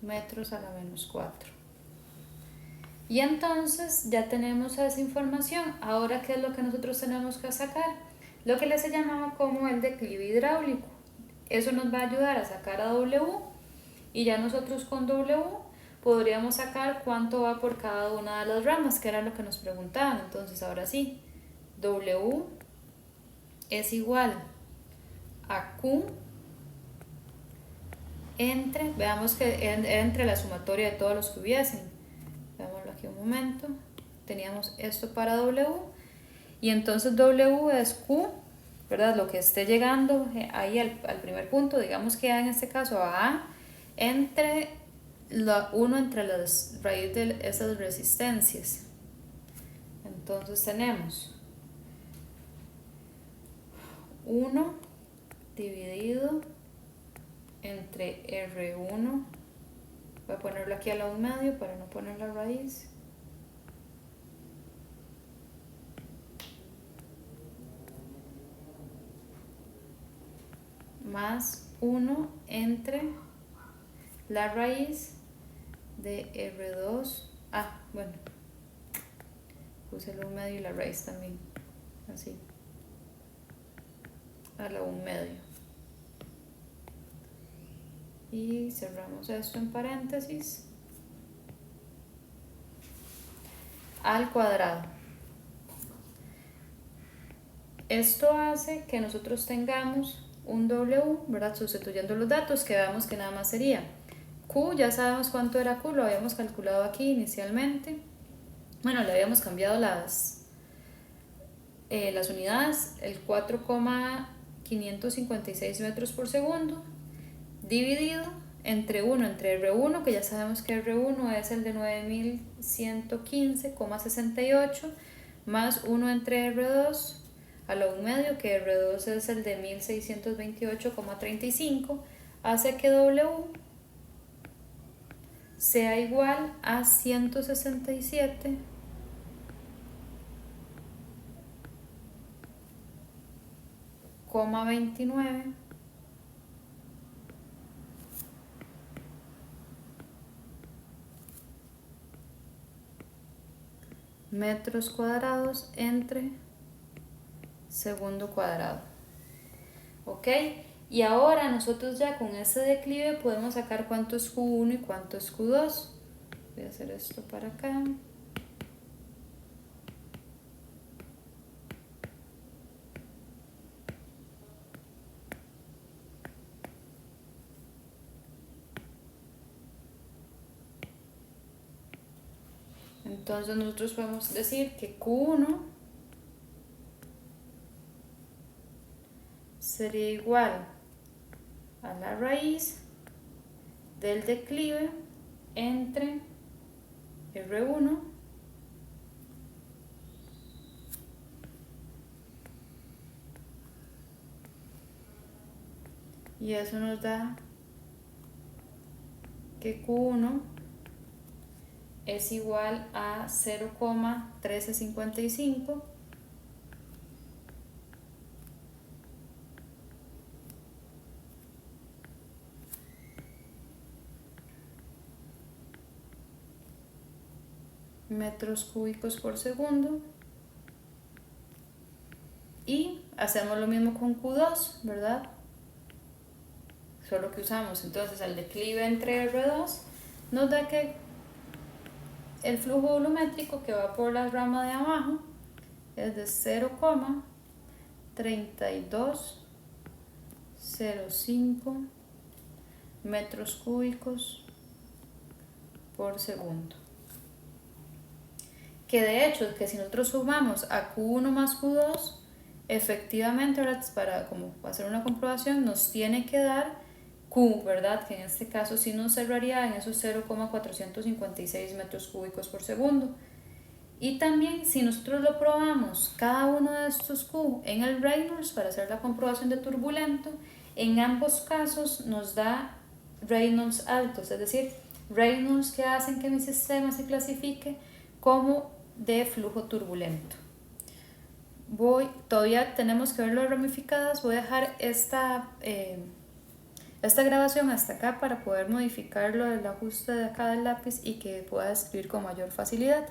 metros a la menos 4. Y entonces ya tenemos esa información. Ahora, ¿qué es lo que nosotros tenemos que sacar? Lo que les he llamado como el declive hidráulico. Eso nos va a ayudar a sacar a W, y ya nosotros con W podríamos sacar cuánto va por cada una de las ramas, que era lo que nos preguntaban. Entonces ahora sí, W es igual a Q entre, veamos que era entre la sumatoria de todos los que hubiesen. Veámoslo aquí un momento. Teníamos esto para W, y entonces W es Q, ¿verdad? Lo que esté llegando ahí al primer punto, digamos que en este caso A, entre 1 entre las raíces de esas resistencias. Entonces tenemos 1 dividido entre R1, voy a ponerlo aquí al lado medio para no poner la raíz, más 1 entre la raíz de R2, bueno, puse el 1 medio y la raíz también, así, a la 1 medio. Y cerramos esto en paréntesis, al cuadrado. Esto hace que nosotros tengamos un W, ¿verdad? Sustituyendo los datos, que veamos que nada más sería Q, ya sabemos cuánto era Q, lo habíamos calculado aquí inicialmente. Bueno, le habíamos cambiado las unidades, el 4,556 metros por segundo, dividido entre 1 entre R1, que ya sabemos que R1 es el de 9115,68, más 1 entre R2 a la 1 medio, que R2 es el de 1628,35, hace que W sea igual a 167,29 metros cuadrados entre segundo cuadrado. ¿Ok? Y ahora nosotros ya con este declive podemos sacar cuánto es Q1 y cuánto es Q2. Voy a hacer esto para acá. Entonces nosotros podemos decir que Q1 sería igual a la raíz del declive entre R1 y eso nos da que Q1 es igual a 0,1355 metros cúbicos por segundo. Y hacemos lo mismo con Q2, ¿verdad? Solo que usamos entonces el declive entre R2, nos da que el flujo volumétrico que va por la rama de abajo es de 0,3205 metros cúbicos por segundo. Que de hecho, que si nosotros sumamos a Q1 más Q2, efectivamente, ¿verdad? Para como hacer una comprobación, nos tiene que dar Q, ¿verdad? Que en este caso sí nos cerraría en esos 0,456 metros cúbicos por segundo. Y también si nosotros lo probamos cada uno de estos Q en el Reynolds para hacer la comprobación de turbulento, en ambos casos nos da Reynolds altos, es decir, Reynolds que hacen que mi sistema se clasifique como de flujo turbulento. Todavía tenemos que verlo ramificadas, voy a dejar esta grabación hasta acá para poder modificarlo del ajuste de acá del lápiz y que pueda escribir con mayor facilidad.